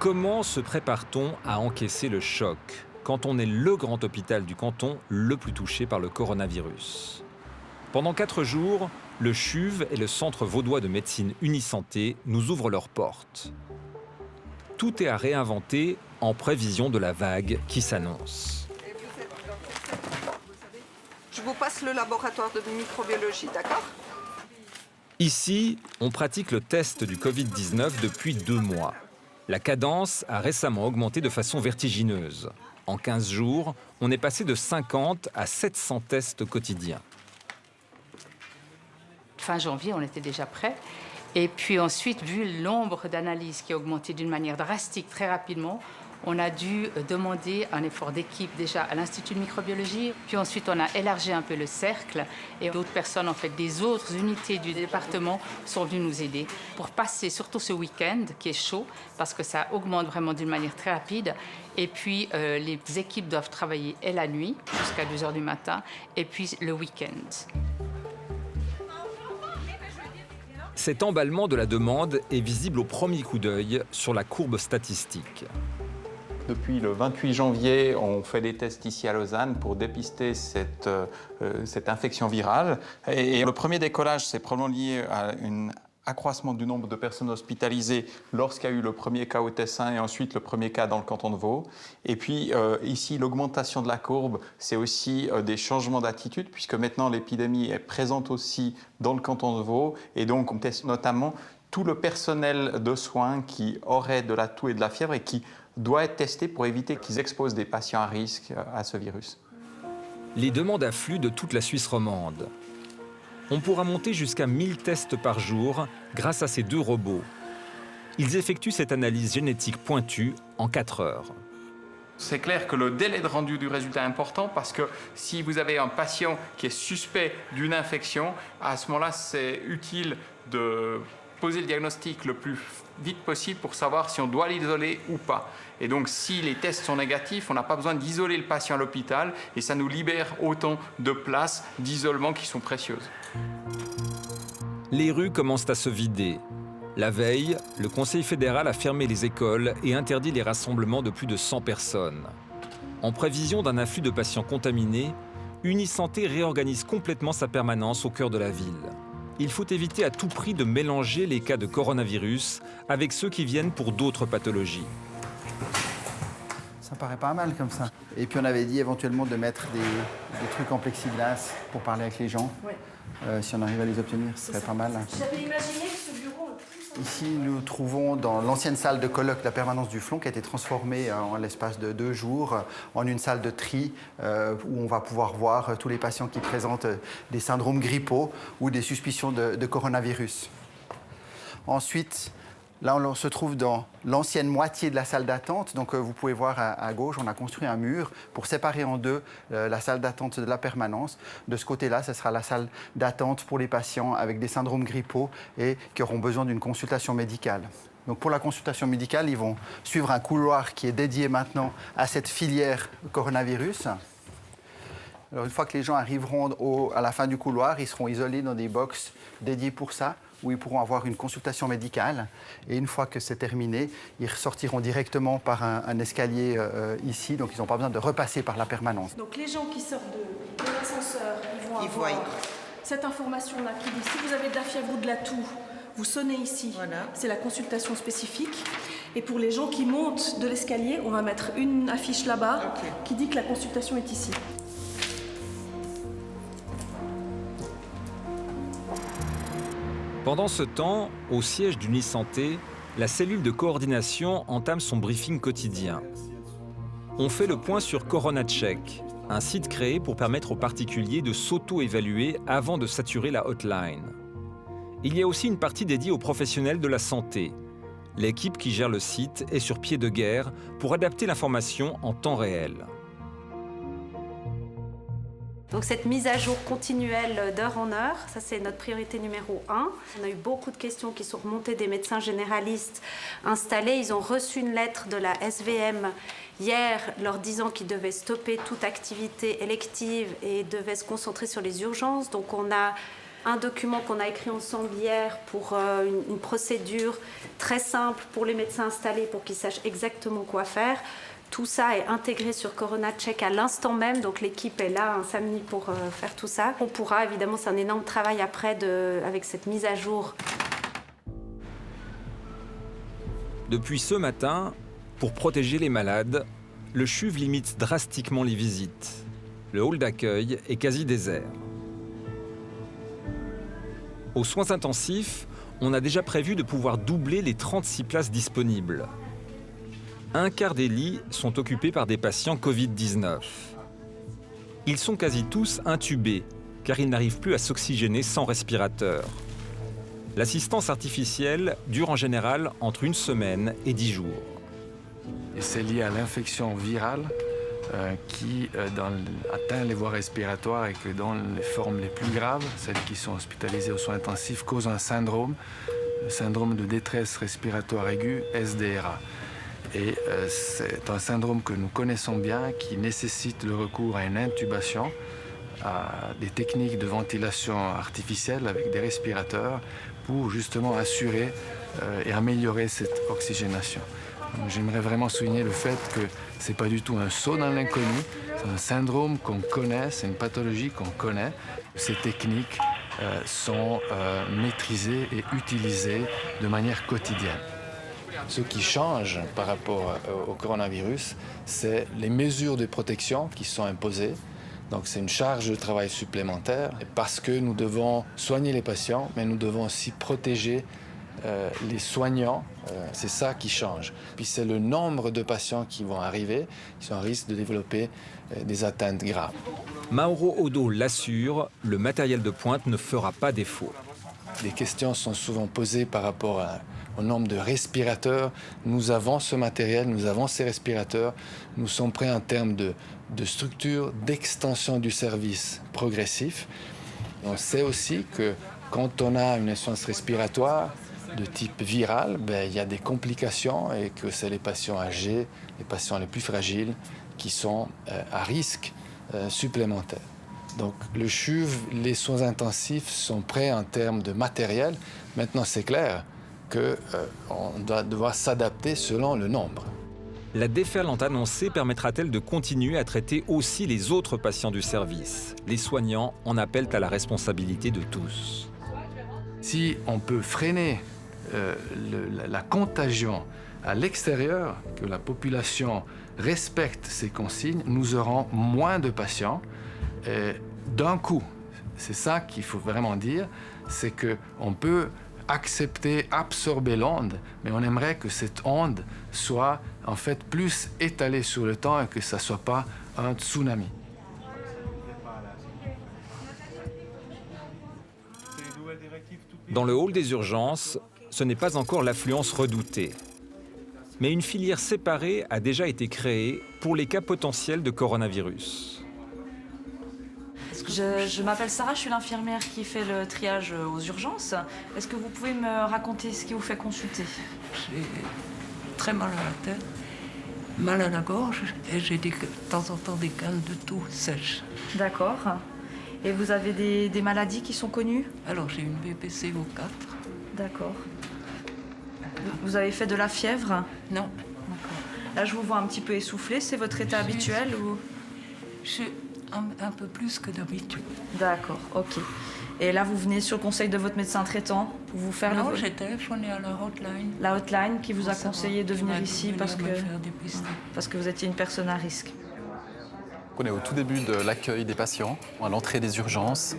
Comment se prépare-t-on à encaisser le choc quand on est le grand hôpital du canton le plus touché par le coronavirus? Pendant 4 jours, le CHUV et le Centre vaudois de médecine Unisanté nous ouvrent leurs portes. Tout est à réinventer en prévision de la vague qui s'annonce. Je vous passe le laboratoire de microbiologie, d'accord? Ici, on pratique le test du Covid-19 depuis 2 mois. La cadence a récemment augmenté de façon vertigineuse. En 15 jours, on est passé de 50 à 700 tests quotidiens. Fin janvier, on était déjà prêts. Et puis ensuite, vu le nombre d'analyses qui a augmenté d'une manière drastique très rapidement, on a dû demander un effort d'équipe déjà à l'Institut de microbiologie. Puis ensuite, on a élargi un peu le cercle. Et d'autres personnes, en fait, des autres unités du département sont venues nous aider pour passer surtout ce week-end qui est chaud parce que ça augmente vraiment d'une manière très rapide. Et puis, les équipes doivent travailler et la nuit jusqu'à 2 heures du matin et puis le week-end. Cet emballement de la demande est visible au premier coup d'œil sur la courbe statistique. Depuis le 28 janvier, on fait des tests ici à Lausanne pour dépister cette infection virale. Et le premier décollage, c'est probablement lié à un accroissement du nombre de personnes hospitalisées lorsqu'il y a eu le premier cas au Tessin et ensuite le premier cas dans le canton de Vaud. Et puis ici, l'augmentation de la courbe, c'est aussi des changements d'attitude puisque maintenant l'épidémie est présente aussi dans le canton de Vaud. Et donc on teste notamment tout le personnel de soins qui aurait de la toux et de la fièvre et qui doit être testé pour éviter qu'ils exposent des patients à risque à ce virus. Les demandes affluent de toute la Suisse romande. On pourra monter jusqu'à 1000 tests par jour grâce à ces 2 robots. Ils effectuent cette analyse génétique pointue en 4 heures. C'est clair que le délai de rendu du résultat est important parce que si vous avez un patient qui est suspect d'une infection, à ce moment-là, c'est utile de poser le diagnostic le plus vite possible pour savoir si on doit l'isoler ou pas. Et donc, si les tests sont négatifs, on n'a pas besoin d'isoler le patient à l'hôpital et ça nous libère autant de places d'isolement qui sont précieuses. Les rues commencent à se vider. La veille, le Conseil fédéral a fermé les écoles et interdit les rassemblements de plus de 100 personnes. En prévision d'un afflux de patients contaminés, Unisanté réorganise complètement sa permanence au cœur de la ville. Il faut éviter à tout prix de mélanger les cas de coronavirus avec ceux qui viennent pour d'autres pathologies. Ça paraît pas mal comme ça. Et puis on avait dit éventuellement de mettre des trucs en plexiglas pour parler avec les gens. Ouais. Si on arrive à les obtenir, ce serait pas mal. J'avais imaginé que ce bureau... Ici, nous trouvons dans l'ancienne salle de colloque de la permanence du Flon qui a été transformée en l'espace de 2 jours en une salle de tri où on va pouvoir voir tous les patients qui présentent des syndromes grippaux ou des suspicions de coronavirus. Ensuite, là, on se trouve dans l'ancienne moitié de la salle d'attente. Donc, vous pouvez voir à gauche, on a construit un mur pour séparer en 2 la salle d'attente de la permanence. De ce côté-là, ce sera la salle d'attente pour les patients avec des syndromes grippaux et qui auront besoin d'une consultation médicale. Donc, pour la consultation médicale, ils vont suivre un couloir qui est dédié maintenant à cette filière coronavirus. Alors, une fois que les gens arriveront à la fin du couloir, ils seront isolés dans des box dédiés pour ça, où ils pourront avoir une consultation médicale. Et une fois que c'est terminé, ils ressortiront directement par un escalier ici, donc ils n'ont pas besoin de repasser par la permanence. Donc les gens qui sortent de l'ascenseur, ils vont avoir cette information-là qui dit si vous avez de la fièvre ou de la toux, vous sonnez ici. Voilà. C'est la consultation spécifique. Et pour les gens qui montent de l'escalier, on va mettre une affiche là-bas qui dit que la consultation est ici. Pendant ce temps, au siège d'Unisanté, la cellule de coordination entame son briefing quotidien. On fait le point sur CoronaCheck, un site créé pour permettre aux particuliers de s'auto-évaluer avant de saturer la hotline. Il y a aussi une partie dédiée aux professionnels de la santé. L'équipe qui gère le site est sur pied de guerre pour adapter l'information en temps réel. Donc cette mise à jour continuelle d'heure en heure, ça c'est notre priorité numéro 1. On a eu beaucoup de questions qui sont remontées des médecins généralistes installés. Ils ont reçu une lettre de la SVM hier leur disant qu'ils devaient stopper toute activité élective et devaient se concentrer sur les urgences. Donc on a un document qu'on a écrit ensemble hier pour une procédure très simple pour les médecins installés pour qu'ils sachent exactement quoi faire. Tout ça est intégré sur CoronaCheck à l'instant même, donc l'équipe est là un samedi pour faire tout ça. On pourra, évidemment, c'est un énorme travail après avec cette mise à jour. Depuis ce matin, pour protéger les malades, le CHUV limite drastiquement les visites. Le hall d'accueil est quasi désert. Aux soins intensifs, on a déjà prévu de pouvoir doubler les 36 places disponibles. Un quart des lits sont occupés par des patients Covid-19. Ils sont quasi tous intubés, car ils n'arrivent plus à s'oxygéner sans respirateur. L'assistance artificielle dure en général entre 1 semaine et 10 jours. Et c'est lié à l'infection virale qui atteint les voies respiratoires et que dans les formes les plus graves, celles qui sont hospitalisées aux soins intensifs, cause un syndrome, le syndrome de détresse respiratoire aiguë, SDRA. Et c'est un syndrome que nous connaissons bien, qui nécessite le recours à une intubation, à des techniques de ventilation artificielle avec des respirateurs pour justement assurer et améliorer cette oxygénation. J'aimerais vraiment souligner le fait que ce n'est pas du tout un saut dans l'inconnu, c'est un syndrome qu'on connaît, c'est une pathologie qu'on connaît. Ces techniques sont maîtrisées et utilisées de manière quotidienne. Ce qui change par rapport au coronavirus, c'est les mesures de protection qui sont imposées. Donc c'est une charge de travail supplémentaire parce que nous devons soigner les patients, mais nous devons aussi protéger les soignants. C'est ça qui change. Puis c'est le nombre de patients qui vont arriver, qui sont à risque de développer des atteintes graves. Mauro Odo l'assure, le matériel de pointe ne fera pas défaut. Des questions sont souvent posées par rapport au nombre de respirateurs. Nous avons ce matériel, nous avons ces respirateurs. Nous sommes prêts en termes de structure, d'extension du service progressif. On sait aussi que quand on a une insuffisance respiratoire de type viral, il y a des complications et que c'est les patients âgés, les patients les plus fragiles qui sont à risque supplémentaire. Donc le CHUV, les soins intensifs sont prêts en termes de matériel. Maintenant, c'est clair qu'on doit devoir s'adapter selon le nombre. La déferlante annoncée permettra-t-elle de continuer à traiter aussi les autres patients du service? Les soignants en appellent à la responsabilité de tous. Si on peut freiner la contagion à l'extérieur, que la population respecte ces consignes, nous aurons moins de patients d'un coup. C'est ça qu'il faut vraiment dire, c'est qu'on peut accepter, absorber l'onde, mais on aimerait que cette onde soit en fait plus étalée sur le temps et que ça ne soit pas un tsunami. Dans le hall des urgences, ce n'est pas encore l'affluence redoutée. Mais une filière séparée a déjà été créée pour les cas potentiels de coronavirus. Je m'appelle Sarah, je suis l'infirmière qui fait le triage aux urgences. Est-ce que vous pouvez me raconter ce qui vous fait consulter? J'ai très mal à la tête, mal à la gorge et j'ai de temps en temps des cannes de toux sèches. D'accord. Et vous avez des maladies qui sont connues? Alors j'ai une BPC au 4. D'accord. Vous avez fait de la fièvre? Non. D'accord. Là, je vous vois un petit peu essoufflé. C'est votre état habituel ou... Je suis un peu plus que d'habitude. D'accord, ok. Et là, vous venez sur le conseil de votre médecin traitant pour vous faire... Non, j'ai téléphoné à la hotline. La hotline qui vous a conseillé de venir ici parce que vous étiez une personne à risque. On est au tout début de l'accueil des patients, à l'entrée des urgences.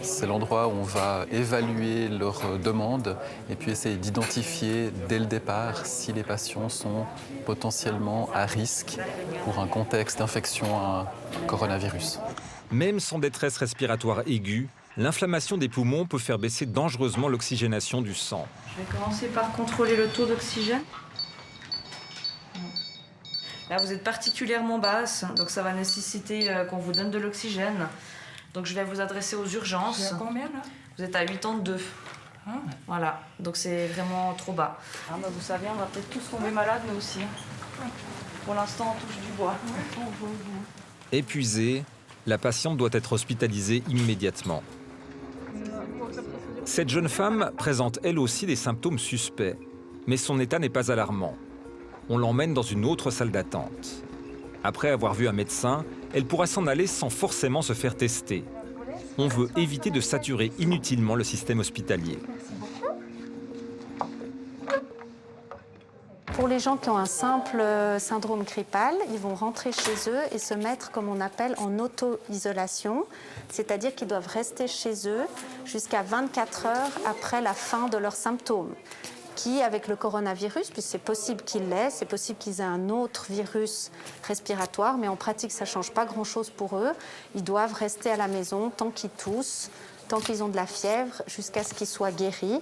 C'est l'endroit où on va évaluer leurs demandes et puis essayer d'identifier dès le départ si les patients sont potentiellement à risque pour un contexte d'infection à un coronavirus. Même sans détresse respiratoire aiguë, l'inflammation des poumons peut faire baisser dangereusement l'oxygénation du sang. Je vais commencer par contrôler le taux d'oxygène. Là, vous êtes particulièrement basse, donc ça va nécessiter qu'on vous donne de l'oxygène. Donc je vais vous adresser aux urgences. Vous êtes à combien là? Vous êtes à 82. Ah. Voilà, donc c'est vraiment trop bas. Ah, bah, vous savez, on va peut-être tous tomber malades, nous aussi. Pour l'instant, on touche du bois. Épuisée, la patiente doit être hospitalisée immédiatement. Cette jeune femme présente elle aussi des symptômes suspects, mais son état n'est pas alarmant. On l'emmène dans une autre salle d'attente. Après avoir vu un médecin, elle pourra s'en aller sans forcément se faire tester. On veut éviter de saturer inutilement le système hospitalier. Pour les gens qui ont un simple syndrome grippal, ils vont rentrer chez eux et se mettre, comme on appelle, en auto-isolation, c'est-à-dire qu'ils doivent rester chez eux jusqu'à 24 heures après la fin de leurs symptômes. Qui, avec le coronavirus, puisque c'est possible qu'il l'ait, c'est possible qu'ils aient un autre virus respiratoire, mais en pratique, ça ne change pas grand-chose pour eux. Ils doivent rester à la maison tant qu'ils toussent, tant qu'ils ont de la fièvre, jusqu'à ce qu'ils soient guéris.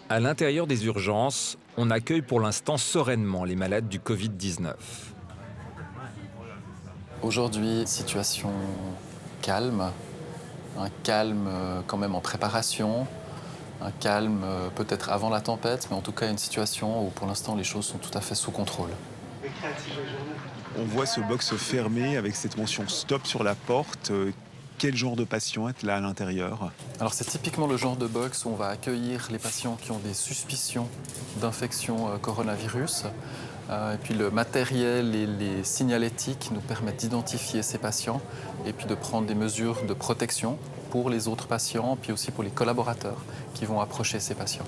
À l'intérieur des urgences, on accueille pour l'instant sereinement les malades du Covid-19. Aujourd'hui, situation calme, un calme quand même en préparation, un calme peut-être avant la tempête, mais en tout cas une situation où pour l'instant les choses sont tout à fait sous contrôle. On voit ce box fermé avec cette mention stop sur la porte. Quel genre de patient est là à l'intérieur? Alors c'est typiquement le genre de box où on va accueillir les patients qui ont des suspicions d'infection coronavirus. Et puis le matériel et les signalétiques nous permettent d'identifier ces patients et puis de prendre des mesures de protection pour les autres patients, puis aussi pour les collaborateurs qui vont approcher ces patients.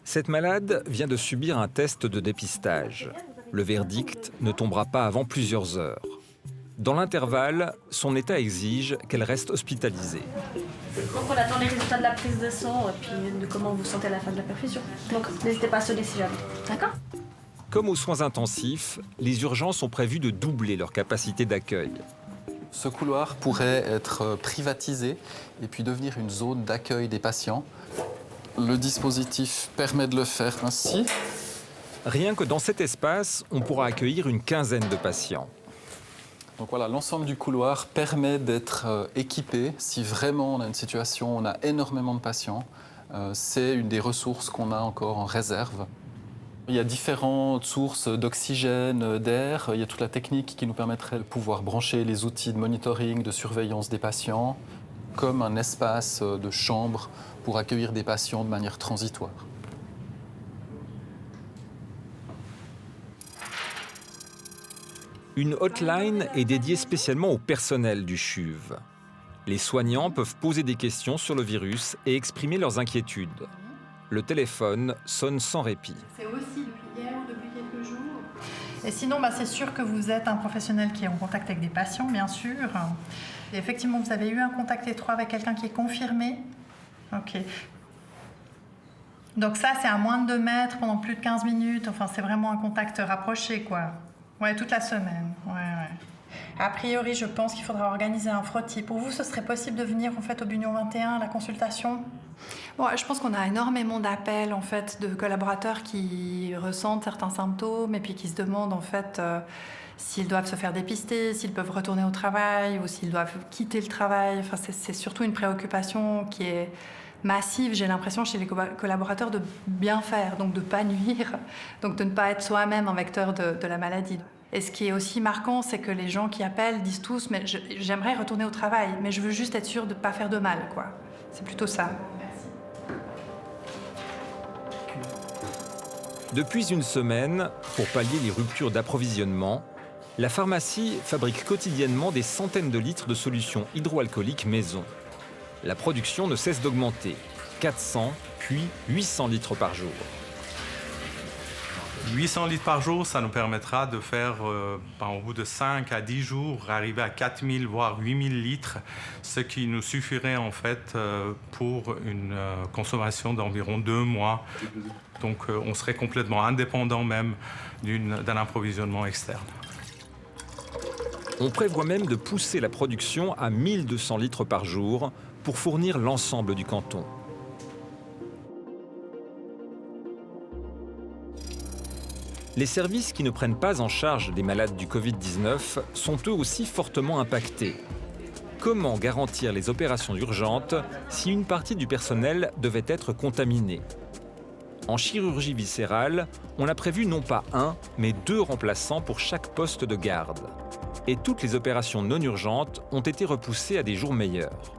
Cette malade vient de subir un test de dépistage. Le verdict ne tombera pas avant plusieurs heures. Dans l'intervalle, son état exige qu'elle reste hospitalisée. Donc on attend les résultats de la prise de sang et puis de comment vous vous sentez à la fin de la perfusion. Donc n'hésitez pas à sonner si jamais. D'accord ? Comme aux soins intensifs, les urgences ont prévu de doubler leur capacité d'accueil. Ce couloir pourrait être privatisé et puis devenir une zone d'accueil des patients. Le dispositif permet de le faire ainsi. Rien que dans cet espace, on pourra accueillir une quinzaine de patients. Donc voilà, l'ensemble du couloir permet d'être équipé si vraiment on a une situation où on a énormément de patients. C'est une des ressources qu'on a encore en réserve. Il y a différentes sources d'oxygène, d'air. Il y a toute la technique qui nous permettrait de pouvoir brancher les outils de monitoring, de surveillance des patients, comme un espace de chambre pour accueillir des patients de manière transitoire. Une hotline est dédiée spécialement au personnel du CHUV. Les soignants peuvent poser des questions sur le virus et exprimer leurs inquiétudes. Le téléphone sonne sans répit. C'est aussi depuis hier ou depuis quelques jours. Et sinon, c'est sûr que vous êtes un professionnel qui est en contact avec des patients, bien sûr. Et effectivement, vous avez eu un contact étroit avec quelqu'un qui est confirmé. OK. Donc ça, c'est à moins de 2 mètres pendant plus de 15 minutes. Enfin, c'est vraiment un contact rapproché, quoi. Ouais, toute la semaine. Ouais. A priori, je pense qu'il faudra organiser un frottis. Pour vous, ce serait possible de venir en fait au Bunion 21, la consultation? Bon, je pense qu'on a énormément d'appels en fait de collaborateurs qui ressentent certains symptômes et puis qui se demandent en fait s'ils doivent se faire dépister, s'ils peuvent retourner au travail ou s'ils doivent quitter le travail. Enfin, c'est surtout une préoccupation qui est massive, j'ai l'impression, chez les collaborateurs de bien faire, donc de ne pas nuire, donc de ne pas être soi-même un vecteur de la maladie. Et ce qui est aussi marquant, c'est que les gens qui appellent disent tous « mais j'aimerais retourner au travail, mais je veux juste être sûre de ne pas faire de mal, quoi. » C'est plutôt ça. Depuis une semaine, pour pallier les ruptures d'approvisionnement, la pharmacie fabrique quotidiennement des centaines de litres de solutions hydroalcooliques maison. La production ne cesse d'augmenter, 400 puis 800 litres par jour. 800 litres par jour, ça nous permettra de faire, au bout de 5 à 10 jours, arriver à 4000 voire 8000 litres, ce qui nous suffirait en fait pour une consommation d'environ 2 mois. Donc on serait complètement indépendant même d'un approvisionnement externe. On prévoit même de pousser la production à 1200 litres par jour pour fournir l'ensemble du canton. Les services qui ne prennent pas en charge les malades du Covid-19 sont eux aussi fortement impactés. Comment garantir les opérations urgentes si une partie du personnel devait être contaminée? En chirurgie viscérale, on a prévu non pas 1, mais 2 remplaçants pour chaque poste de garde. Et toutes les opérations non urgentes ont été repoussées à des jours meilleurs.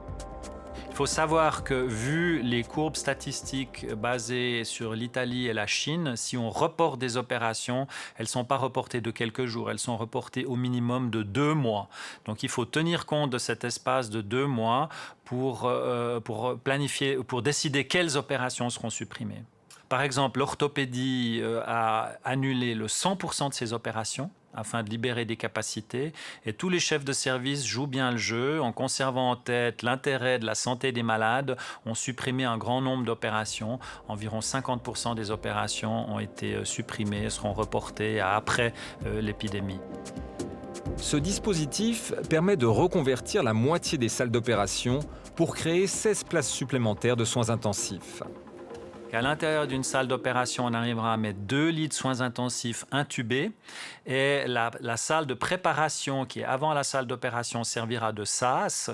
Il faut savoir que, vu les courbes statistiques basées sur l'Italie et la Chine, si on reporte des opérations, elles ne sont pas reportées de quelques jours, elles sont reportées au minimum de 2 mois. Donc il faut tenir compte de cet espace de 2 mois pour planifier, pour décider quelles opérations seront supprimées. Par exemple, l'orthopédie a annulé le 100% de ses opérations afin de libérer des capacités. Et tous les chefs de service jouent bien le jeu en conservant en tête l'intérêt de la santé des malades, ont supprimé un grand nombre d'opérations. Environ 50% des opérations ont été supprimées, seront reportées à après l'épidémie. Ce dispositif permet de reconvertir la moitié des salles d'opération pour créer 16 places supplémentaires de soins intensifs. À l'intérieur d'une salle d'opération, on arrivera à mettre 2 lits de soins intensifs intubés et la salle de préparation qui est avant la salle d'opération servira de sas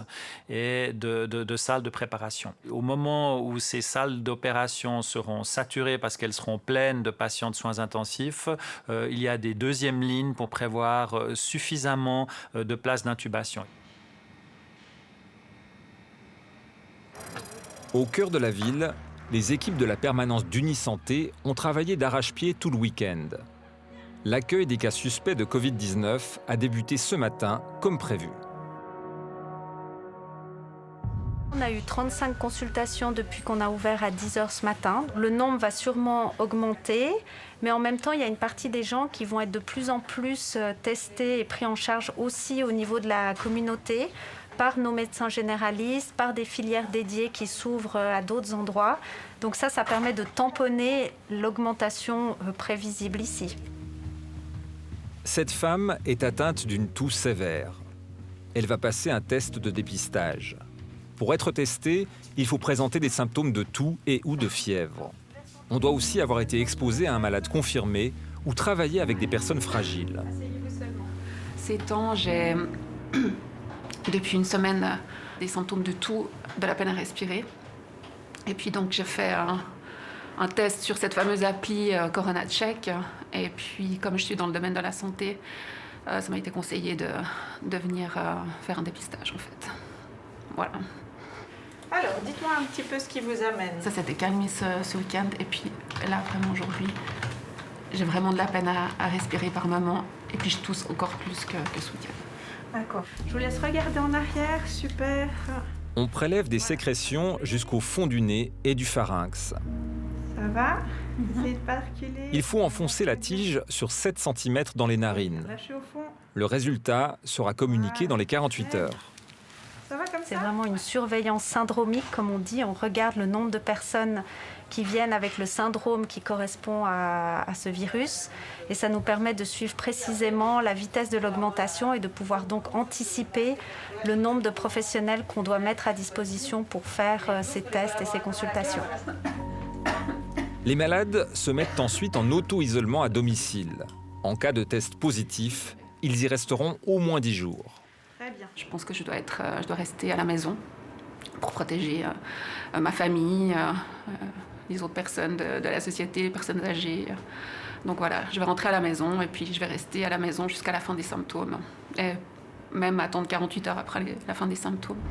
et de salle de préparation. Au moment où ces salles d'opération seront saturées parce qu'elles seront pleines de patients de soins intensifs, il y a des deuxièmes lignes pour prévoir suffisamment de places d'intubation. Au cœur de la ville, les équipes de la permanence d'Unisanté ont travaillé d'arrache-pied tout le week-end. L'accueil des cas suspects de Covid-19 a débuté ce matin comme prévu. On a eu 35 consultations depuis qu'on a ouvert à 10h ce matin. Le nombre va sûrement augmenter, mais en même temps, il y a une partie des gens qui vont être de plus en plus testés et pris en charge aussi au niveau de la communauté, par nos médecins généralistes, par des filières dédiées qui s'ouvrent à d'autres endroits. Donc ça permet de tamponner l'augmentation prévisible ici. Cette femme est atteinte d'une toux sévère. Elle va passer un test de dépistage. Pour être testée, il faut présenter des symptômes de toux et ou de fièvre. On doit aussi avoir été exposé à un malade confirmé ou travailler avec des personnes fragiles. Ces temps, j'ai depuis une semaine des symptômes de toux, de la peine à respirer. Et puis donc j'ai fait un test sur cette fameuse appli Corona Check. Et puis comme je suis dans le domaine de la santé, ça m'a été conseillé de venir faire un dépistage en fait. Voilà. Alors, dites-moi un petit peu ce qui vous amène. Ça s'était calmé ce week-end. Et puis là, vraiment aujourd'hui, j'ai vraiment de la peine à respirer par moment. Et puis je tousse encore plus que ce week-end. D'accord. Je vous laisse regarder en arrière. Super. On prélève des sécrétions jusqu'au fond du nez et du pharynx. Ça va? Essayez de pas reculer. Il faut enfoncer la tige sur 7 cm dans les narines. Lâchez au fond. Le résultat sera communiqué dans les 48 heures. Ça va comme ça? C'est vraiment une surveillance syndromique, comme on dit. On regarde le nombre de personnes qui viennent avec le syndrome qui correspond à ce virus. Et ça nous permet de suivre précisément la vitesse de l'augmentation et de pouvoir donc anticiper le nombre de professionnels qu'on doit mettre à disposition pour faire ces tests et ces consultations. Les malades se mettent ensuite en auto-isolement à domicile. En cas de test positif, ils y resteront au moins 10 jours. Très bien. Je pense que je dois rester à la maison pour protéger ma famille, les autres personnes de la société, les personnes âgées. Donc voilà, je vais rentrer à la maison et puis je vais rester à la maison jusqu'à la fin des symptômes. Et même attendre 48 heures après la fin des symptômes.